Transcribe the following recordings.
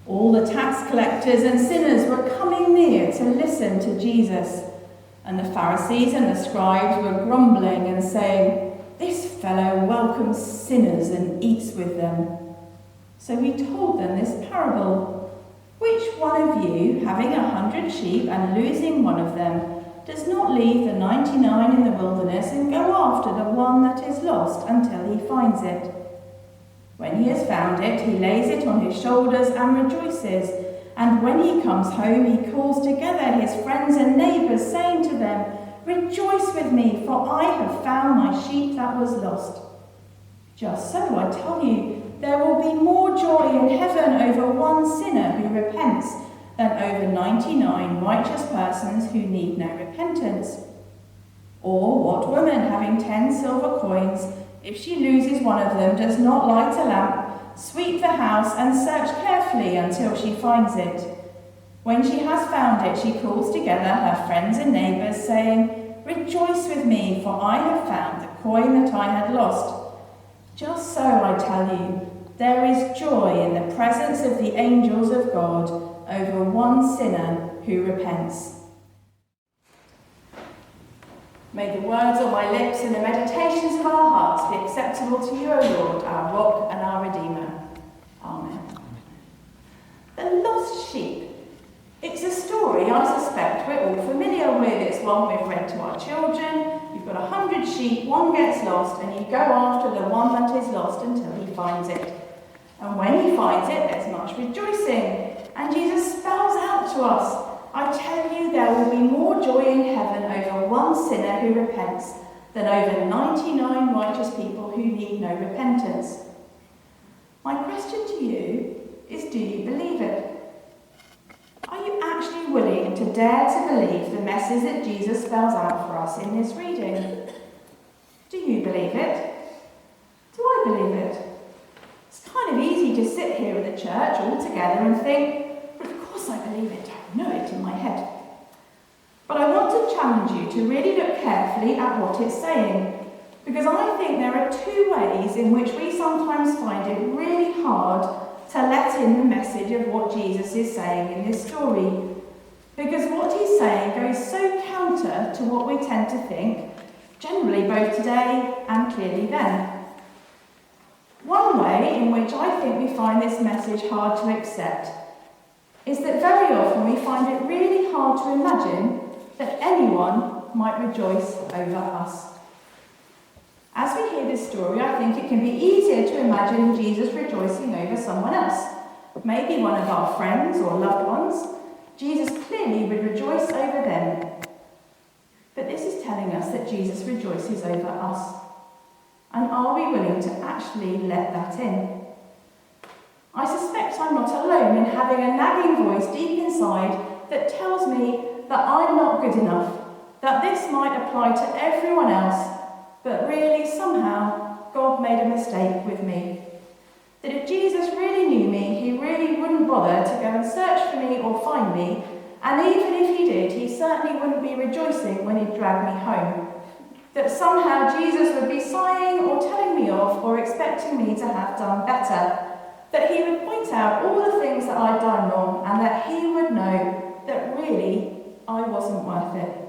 All the tax collectors and sinners were coming near to listen to Jesus, and the Pharisees and the scribes were grumbling and saying, "This fellow welcomes sinners and eats with them." So he told them this parable. "Which one of you, having 100 sheep and losing one of them, does not leave the 99 in the wilderness and go after the one that is lost until he finds it? When he has found it, he lays it on his shoulders and rejoices. And when he comes home, he calls together his friends and neighbours, saying to them, 'Rejoice with me, for I have found my sheep that was lost.' Just so, I tell you, there will be more joy in heaven over one sinner who repents than over 99 righteous persons who need no repentance. Or what woman, having 10 silver coins, if she loses one of them, does not light a lamp, sweep the house, and search carefully until she finds it? When she has found it, she calls together her friends and neighbours, saying, 'Rejoice with me, for I have found the coin that I had lost.' Just so, I tell you, there is joy in the presence of the angels of God over one sinner who repents." May the words of my lips and the meditations of our hearts be acceptable to you, O Lord, our rock and our Redeemer. Amen. The lost sheep. It's a story I suspect we're all familiar with. It's one we've read to our children. You've got 100 sheep, one gets lost, and you go after the one that is lost until he finds it. And when he finds it, there's much rejoicing. And Jesus spells out to us, "I tell you, there will be more joy in heaven over one sinner who repents than over 99 righteous people who need no repentance." My question to you is, do you believe it? Are you actually willing to dare to believe the message that Jesus spells out for us in this reading? Do you believe it? Do I believe it? It's kind of easy to sit here in the church all together and think, "But of course I believe it, I know it in my head." But I want to challenge you to really look carefully at what it's saying, because I think there are two ways in which we sometimes find it really hard to let in the message of what Jesus is saying in this story. Because what he's saying goes so counter to what we tend to think, generally both today and clearly then. One way in which I think we find this message hard to accept is that very often we find it really hard to imagine that anyone might rejoice over us. As we hear this story, I think it can be easier to imagine Jesus rejoicing over someone else, maybe one of our friends or loved ones. Jesus clearly would rejoice over them. But this is telling us that Jesus rejoices over us. And are we willing to actually let that in? I suspect I'm not alone in having a nagging voice deep inside that tells me that I'm not good enough, that this might apply to everyone else, but really somehow God made a mistake with me. That if Jesus really knew me, he really wouldn't bother to go and search for me or find me, and even if he did, he certainly wouldn't be rejoicing when he dragged me home. That somehow Jesus would be sighing or telling me off or expecting me to have done better. That he would point out all the things that I'd done wrong, and that he would know that really I wasn't worth it.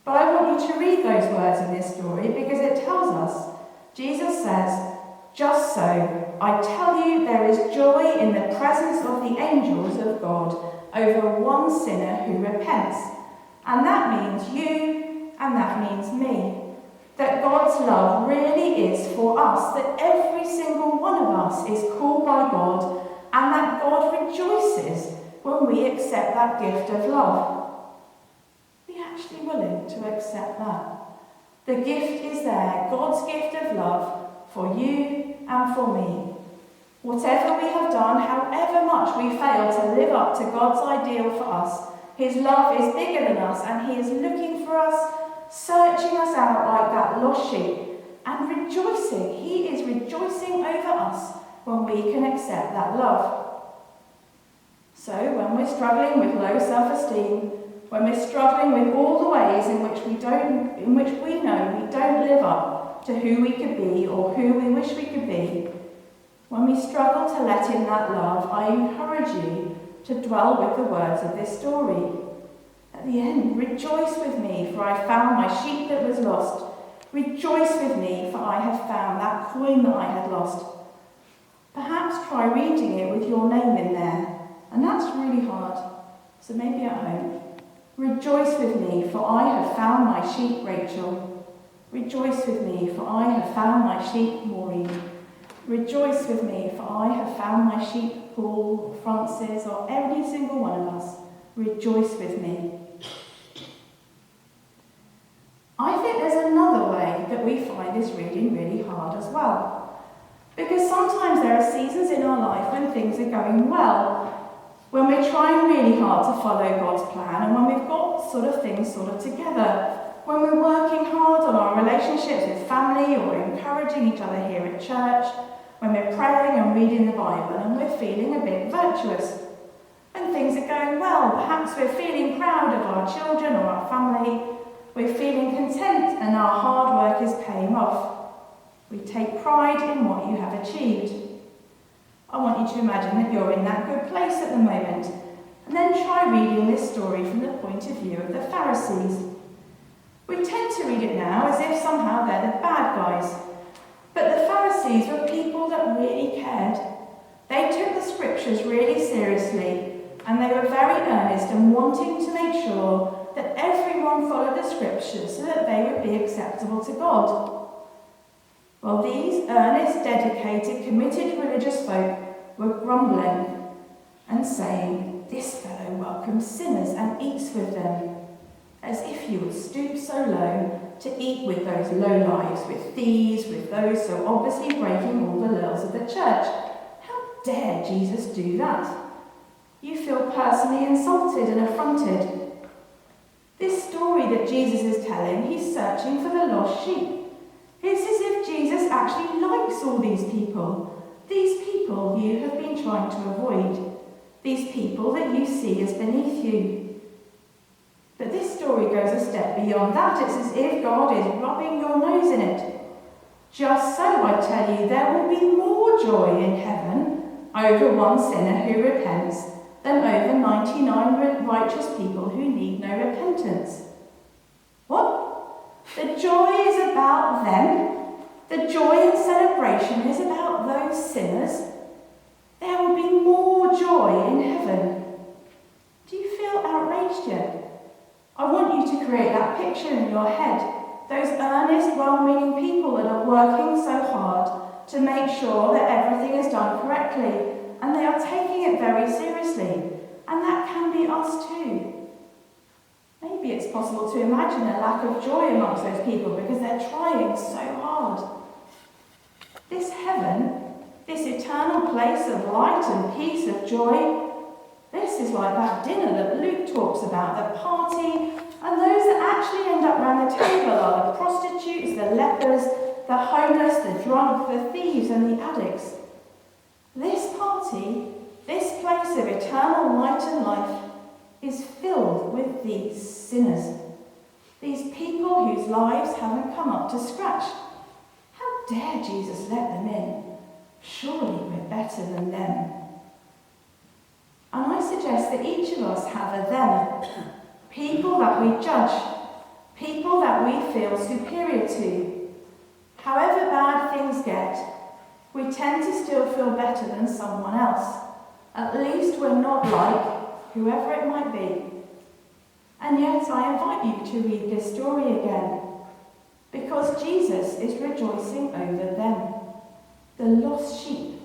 But I want you to read those words in this story because it tells us, Jesus says, "Just so, I tell you, there is joy in the presence of the angels of God over one sinner who repents." And that means you, and that means me. That God's love really is for us, that every single one of us is called by God, and that God rejoices when we accept that gift of love. Are we actually willing to accept that? The gift is there, God's gift of love for you and for me. Whatever we have done, however much we fail to live up to God's ideal for us, his love is bigger than us, and he is looking for us, searching us out like that lost sheep, and rejoicing. He is rejoicing over us when we can accept that love. So when we're struggling with low self-esteem, when we're struggling with all the ways in which we know we don't live up to who we could be or who we wish we could be, When we struggle to let in that love, I encourage you to dwell with the words of this story. At the end, rejoice with me, for I found my sheep that was lost. Rejoice with me, for I have found that coin that I had lost. Perhaps try reading it with your name in there, and that's really hard, so maybe at home. Rejoice with me, for I have found my sheep, Rachel. Rejoice with me, for I have found my sheep, Maureen. Rejoice with me, for I have found my sheep, Paul, Francis, or every single one of us. Rejoice with me. I think there's another way that we find this reading really hard as well. Because sometimes there are seasons in our life when things are going well, when we're trying really hard to follow God's plan, and when we've got things together, when we're working hard on our relationships with family or encouraging each other here at church, when we're praying and reading the Bible and we're feeling a bit virtuous. When things are going well, perhaps we're feeling proud of our children or our family, we're feeling content and our hard work is paying off. We take pride in what you have achieved. I want you to imagine that you're in that good place at the moment, and then try reading this story from the point of view of the Pharisees. We tend to read it now as if somehow they're the bad guys, but the Pharisees were people that really cared. They took the scriptures really seriously, and they were very earnest in wanting to make sure that everyone followed the scriptures so that they would be acceptable to God. Well, these earnest, dedicated, committed religious folk were grumbling and saying, "This fellow welcomes sinners and eats with them," as if you would stoop so low to eat with those lowlifes, with thieves, with those so obviously breaking all the laws of the church. How dare Jesus do that? You feel personally insulted and affronted. This story that Jesus is telling, he's searching for the lost sheep. It's as if Jesus actually likes all these people you have been trying to avoid, these people that you see as beneath you. But this story goes a step beyond that. It's as if God is rubbing your nose in it. Just so, I tell you, there will be more joy in heaven over one sinner who repents than over 99 righteous people who need no repentance. What? The joy is about them? The joy and celebration is about those sinners? There will be more joy in heaven. Do you feel outraged yet? I want you to create that picture in your head. Those earnest, well-meaning people that are working so hard to make sure that everything is done correctly, and they are taking it very seriously. And that can be us too. Maybe it's possible to imagine a lack of joy amongst those people because they're trying so hard. This heaven, this eternal place of light and peace, of joy, this is like that dinner that Luke talks about, the party, and those that actually end up around the table are the prostitutes, the lepers, the homeless, the drunk, the thieves and the addicts. This party, this place of eternal light and life, is filled with these sinners, these people whose lives haven't come up to scratch. How dare Jesus let them in? Surely we're better than them. And I suggest that each of us have a them, people that we judge, people that we feel superior to. However bad things get, we tend to still feel better than someone else. At least we're not like whoever it might be. And yet I invite you to read this story again, because Jesus is rejoicing over them. The lost sheep.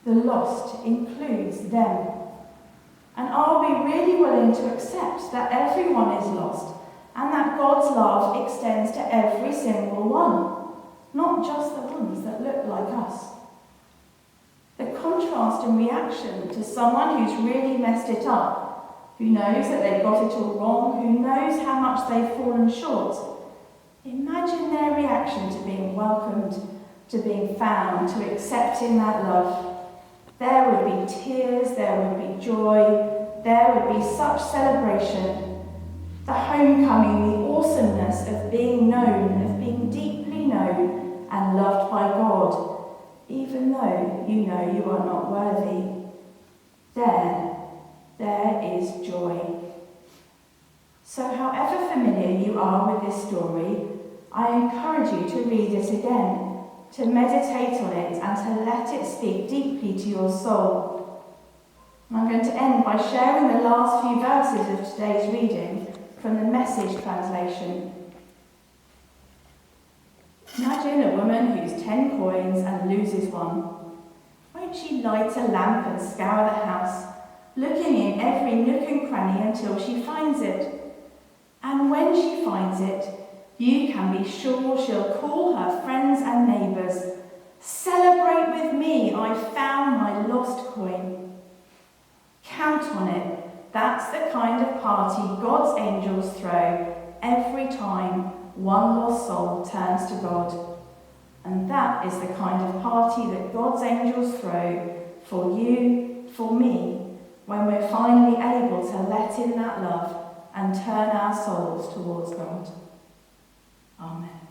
The lost includes them. And are we really willing to accept that everyone is lost and that God's love extends to every single one, not just the ones that look like us? The contrast in reaction to someone who's really messed it up, who knows that they've got it all wrong, who knows how much they've fallen short. Imagine their reaction to being welcomed, to being found, to accepting that love. There would be tears, there would be joy, there would be such celebration. The homecoming, the awesomeness of being known, of being deeply known and loved by God. even though you know you are not worthy. There is joy. So however familiar you are with this story, I encourage you to read it again, to meditate on it and to let it speak deeply to your soul. And I'm going to end by sharing the last few verses of today's reading from the Message translation. Imagine a woman who's 10 coins and loses one. Won't she light a lamp and scour the house, looking in every nook and cranny until she finds it? And when she finds it, you can be sure she'll call her friends and neighbours. Celebrate with me, I've found my lost coin. Count on it. That's the kind of party God's angels throw every time one lost soul turns to God. And that is the kind of party that God's angels throw for you, for me, when we're finally able to let in that love and turn our souls towards God. Amen.